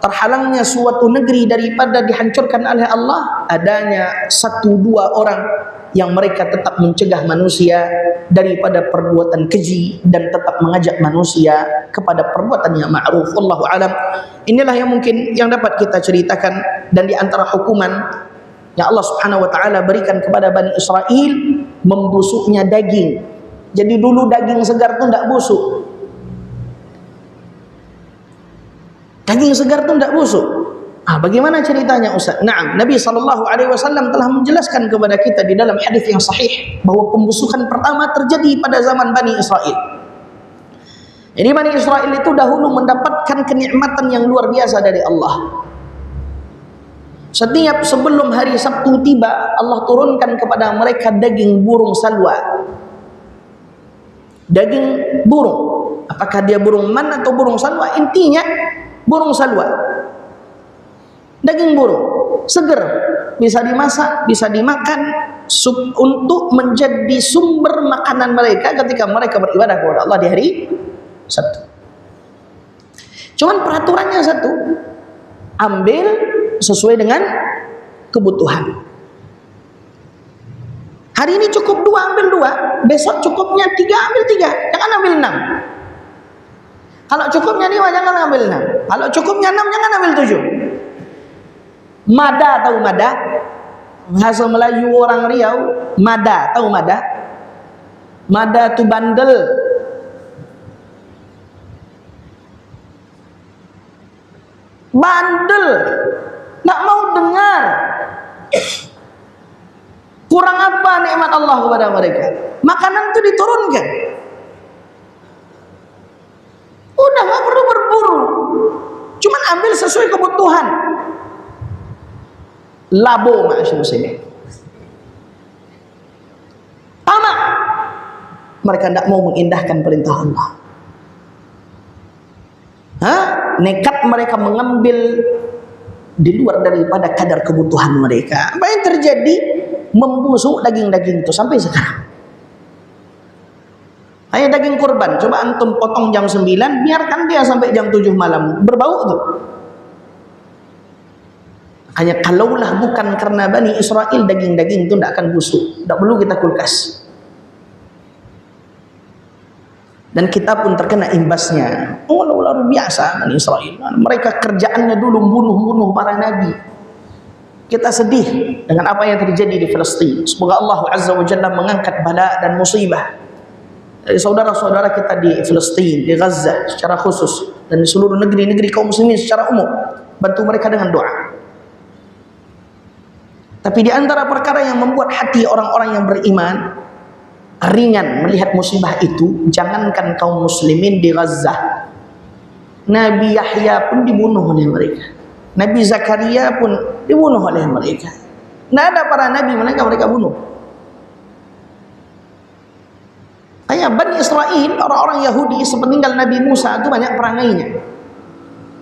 terhalangnya suatu negeri daripada dihancurkan oleh Allah, adanya 1-2 orang yang mereka tetap mencegah manusia daripada perbuatan keji dan tetap mengajak manusia kepada perbuatan yang ma'ruf. Wallahu alam. Inilah yang mungkin yang dapat kita ceritakan. Dan di antara hukuman yang Allah Subhanahu wa taala berikan kepada Bani Israel, membusuknya daging. Jadi dulu daging segar itu tidak busuk. Daging segar itu tidak busuk. Bagaimana ceritanya Ustaz? Naam, Nabi SAW telah menjelaskan kepada kita di dalam hadis yang sahih bahwa pembusukan pertama terjadi pada zaman Bani Israel. Jadi Bani Israel itu dahulu mendapatkan kenikmatan yang luar biasa dari Allah. Setiap sebelum hari Sabtu tiba, Allah turunkan kepada mereka daging burung salwa. Daging burung, apakah dia burung man atau burung salwa, intinya burung salwa. Daging burung seger, bisa dimasak, bisa dimakan untuk menjadi sumber makanan mereka ketika mereka beribadah kepada Allah di hari Sabtu. Cuman peraturannya satu, ambil sesuai dengan kebutuhan. Hari ini cukup 2, ambil 2. Besok cukupnya 3, ambil 3. Jangan ambil 6. Kalau cukupnya 5, jangan ambil 6. Kalau cukupnya 6, jangan ambil 7. Mada, tahu mada? Bahasa Melayu orang Riau, mada, tahu mada? Mada tu bandel. Bandel, tak mau dengar. Kurang apa nikmat Allah kepada mereka? Makanan itu diturunkan. Udah nggak perlu berburu, cuman ambil sesuai kebutuhan. Labo ma'asyarul muslimin. Tamak. Mereka tidak mau mengindahkan perintah Allah. Nekat mereka mengambil di luar daripada kadar kebutuhan mereka. Apa yang terjadi? Membusuk daging-daging itu sampai sekarang. Hanya daging kurban, coba antum potong jam 9, biarkan dia sampai jam 7 malam, berbau tuh. Hanya kalaulah bukan karena Bani Israel, daging-daging itu tidak akan busuk, tidak perlu kita kulkas. Dan kita pun terkena imbasnya. Luar biasa Bani Israel. Mereka kerjaannya dulu bunuh-bunuh para nabi. Kita sedih dengan apa yang terjadi di Palestina. Semoga Allah Azza wa Jalla mengangkat bala dan musibah dari saudara-saudara kita di Palestina, di Gaza secara khusus, dan di seluruh negeri-negeri kaum muslimin secara umum. Bantu mereka dengan doa. Tapi di antara perkara yang membuat hati orang-orang yang beriman ringan melihat musibah itu, jangankan kaum muslimin di Gaza, Nabi Yahya pun dibunuh oleh mereka, Nabi Zakaria pun dibunuh oleh mereka. Tidak ada para nabi mereka bunuh. Hanya Bani Israel, orang-orang Yahudi sepeninggal Nabi Musa itu banyak perangainya.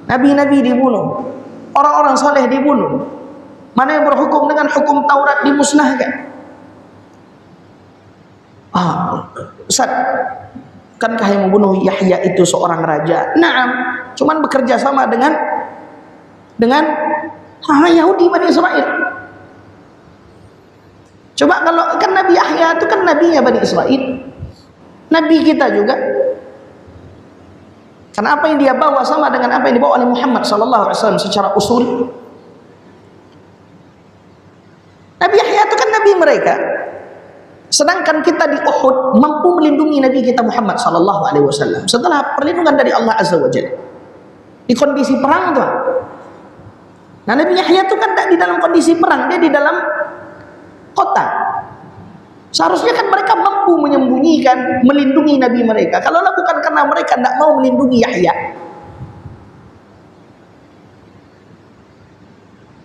Nabi-nabi dibunuh, orang-orang saleh dibunuh. Mana yang berhukum dengan hukum Taurat dimusnahkan. Ustaz, kankah yang membunuh Yahya itu seorang raja? Naam, cuman bekerja sama dengan orang Yahudi Bani Israel. Coba kalau kan Nabi Yahya itu kan nabinya Bani Israel, nabi kita juga. Karena apa yang dia bawa sama dengan apa yang dibawa oleh Muhammad SAW secara usul. Nabi Yahya itu kan nabi mereka. Sedangkan kita di Uhud mampu melindungi Nabi kita Muhammad SAW setelah perlindungan dari Allah Azza wa Jalla di kondisi perang tuh. Nah, Nabi Yahya itu kan tidak di dalam kondisi perang, dia di dalam kota. Seharusnya kan mereka mampu menyembunyikan, melindungi Nabi mereka. Kalau bukan karena mereka tidak mau melindungi Yahya,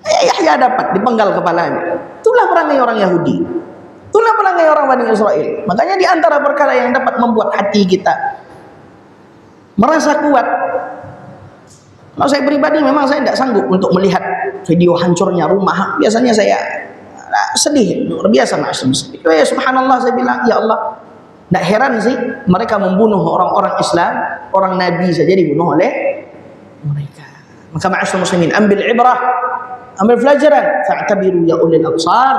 Yahya dapat dipenggal kepalanya. Itulah perangai orang Yahudi, itulah perangai orang Bani Israel. Makanya di antara perkara yang dapat membuat hati kita merasa kuat. Kalau saya pribadi memang saya tidak sanggup untuk melihat video hancurnya rumah. Biasanya saya sedih, luar biasa maksudnya. Ya subhanallah, saya bilang ya Allah, tidak heran sih mereka membunuh orang-orang Islam, orang Nabi saja dibunuh oleh mereka. Maka ma'asyiral muslimin, ambil ibrah, ambil pelajaran, fa'tabiru ya ulil absar.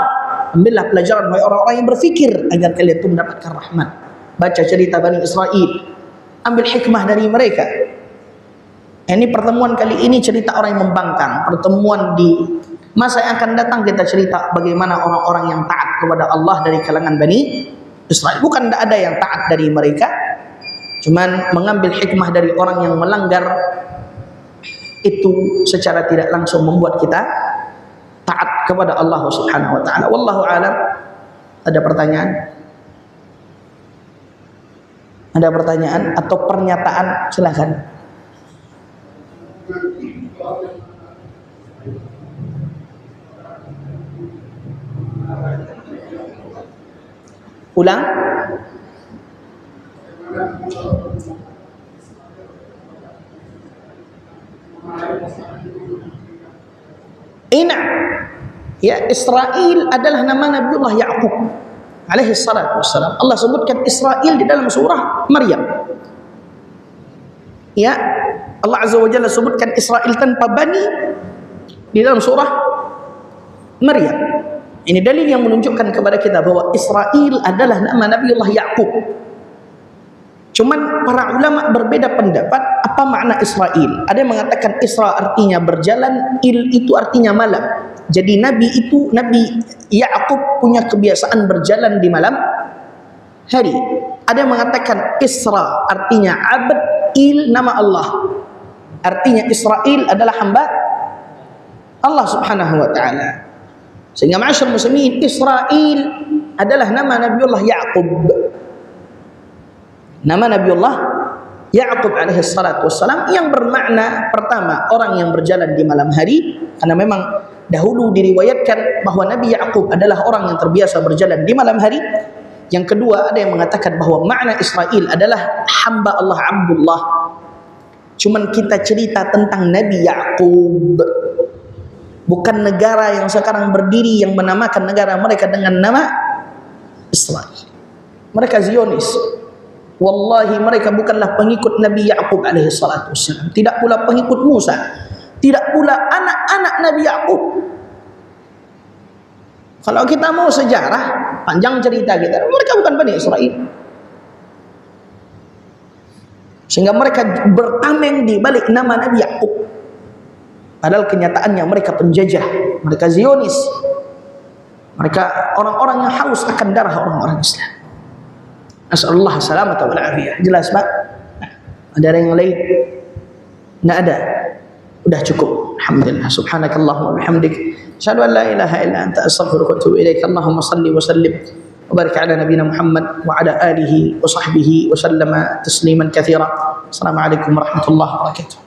Ambillah pelajaran wahai orang-orang yang berfikir agar kalian itu mendapatkan rahmat. Baca cerita Bani Israel, ambil hikmah dari mereka. Ini pertemuan kali ini cerita orang yang membangkang. Pertemuan di masa yang akan datang kita cerita bagaimana orang-orang yang taat kepada Allah dari kalangan Bani Israel. Bukan tidak ada yang taat dari mereka, cuman mengambil hikmah dari orang yang melanggar itu secara tidak langsung membuat kita taat kepada Allah Subhanahu wa taala. Wallahu a'lam. Ada pertanyaan? Ada pertanyaan atau pernyataan? Silakan. Ulang. Ina, ya, Israel adalah nama Nabiullah Ya'qub alaihi salatu wassalam. Allah sebutkan Israel di dalam surah Maryam. Ya, Allah Azza wa Jalla sebutkan Israel tanpa bani di dalam surah Maryam. Ini dalil yang menunjukkan kepada kita bahwa Israel adalah nama Nabiullah Ya'qub. Cuman para ulama berbeda pendapat apa makna Israel. Ada yang mengatakan Isra artinya berjalan, il itu artinya malam. Jadi Nabi Ya'qub punya kebiasaan berjalan di malam hari. Ada yang mengatakan Isra artinya abd, il nama Allah. Artinya Israel adalah hamba Allah Subhanahu wa taala. Sehingga ma'asyiral muslimin, Israel adalah nama Nabiullah Ya'qub. Nama Nabiullah Ya'qub alaihi salatu wassalam yang bermakna pertama orang yang berjalan di malam hari, karena memang dahulu diriwayatkan bahwa Nabi Ya'qub adalah orang yang terbiasa berjalan di malam hari. Yang kedua, ada yang mengatakan bahwa makna Israel adalah hamba Allah, Abdullah. Cuman kita cerita tentang Nabi Ya'qub, bukan negara yang sekarang berdiri yang menamakan negara mereka dengan nama Israel. Mereka Zionis. Wallahi mereka bukanlah pengikut Nabi Ya'qub alaihi salatu wassalam, tidak pula pengikut Musa, tidak pula anak-anak Nabi Ya'qub. Kalau kita mau sejarah, panjang cerita kita, mereka bukan Bani Israel. Sehingga mereka bertameng di balik nama Nabi Ya'qub. Padahal kenyataannya mereka penjajah, mereka Zionis, mereka orang-orang yang haus akan darah orang-orang Islam. Nasallallahu salamata wal afiyah. Jelas Pak? Ada yang lain? Tidak ada. Sudah cukup. Alhamdulillah. Subhanakallahumma wa bihamdik, asyhadu an la ilaha illa anta, astaghfiruka wa atubu ilaik. Allahumma salli wa sallim wa barik ala nabiyyina Muhammad wa ala alihi wa sahbihi wa sallama tasliman katsira. Assalamualaikum warahmatullahi wabarakatuh.